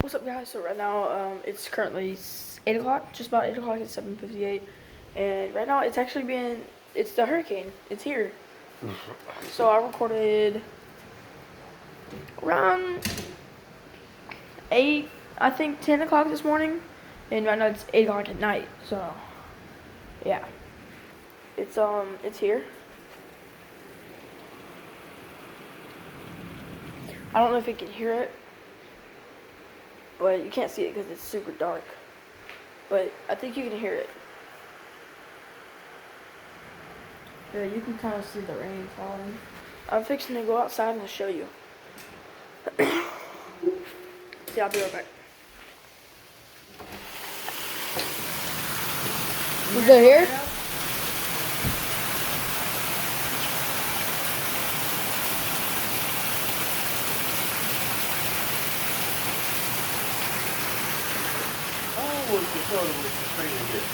What's up, guys? So right now, it's currently 8 o'clock, just about 8 o'clock. It's 7:58, and right now it's the hurricane. It's here. So I recorded around 8, I think 10 o'clock this morning, and right now it's 8 o'clock at night. So yeah, it's here. I don't know if you can hear it, but you can't see it because it's super dark. But I think you can hear it. Yeah, you can kind of see the rain falling. I'm fixing to go outside and show you. See, I'll be right back. Is it here? What was the total with the training here?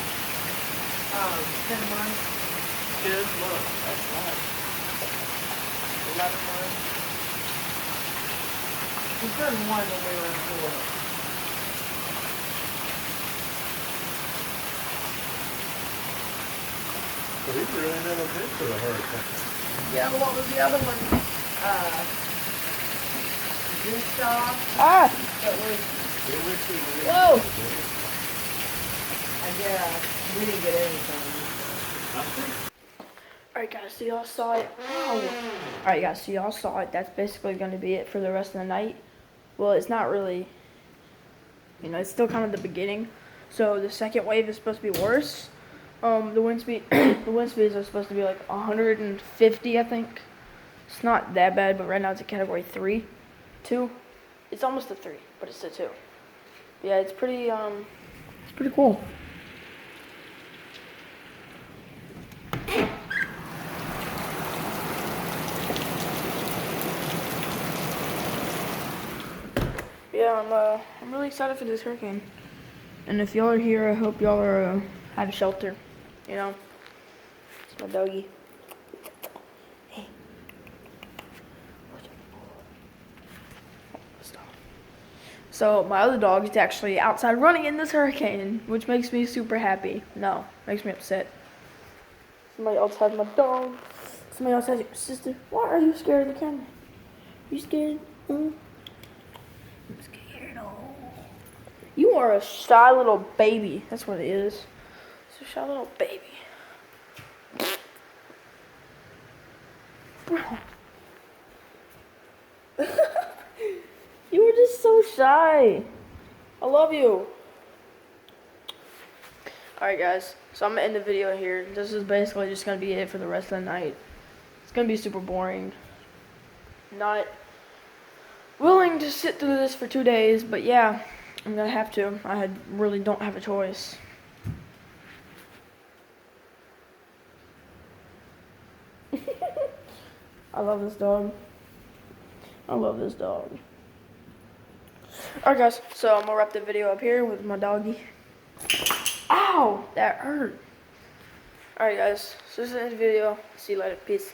10 months. 10 months. That's right. 11 months. We turned 1 when we were in Florida. But he's really never been through a hurricane. Yeah, what was the other one? Gustav. Ah! That was, They went through the Whoa! I guess, we didn't get anything. Alright, guys, so y'all saw it. Ow. Alright, guys, so y'all saw it. That's basically going to be it for the rest of the night. Well, it's not really, it's still kind of the beginning. So the second wave is supposed to be worse. The wind speed, the wind speeds are supposed to be like 150, I think. It's not that bad, but right now it's a category 3, 2. It's almost a 3, but it's a 2. Yeah, it's pretty cool. Yeah, I'm really excited for this hurricane. And if y'all are here, I hope y'all are have shelter. It's my doggy. Hey. Stop. So my other dog is actually outside running in this hurricane, which makes me super happy. No, makes me upset. Somebody else has my dog. Somebody else has your sister. Why are you scared of the camera? You scared? I'm scared. Oh. You are a shy little baby. That's what it is. It's a shy little baby. Bro. You were just so shy. I love you. Alright, guys. So I'm going to end the video here. This is basically just going to be it for the rest of the night. It's going to be super boring. Not willing to sit through this for 2 days, but yeah, I'm going to have to. Really don't have a choice. I love this dog. I love this dog. Alright, guys, so I'm gonna wrap the video up here with my doggy. Ow! That hurt. Alright, guys, so this is the end of the video. See you later. Peace.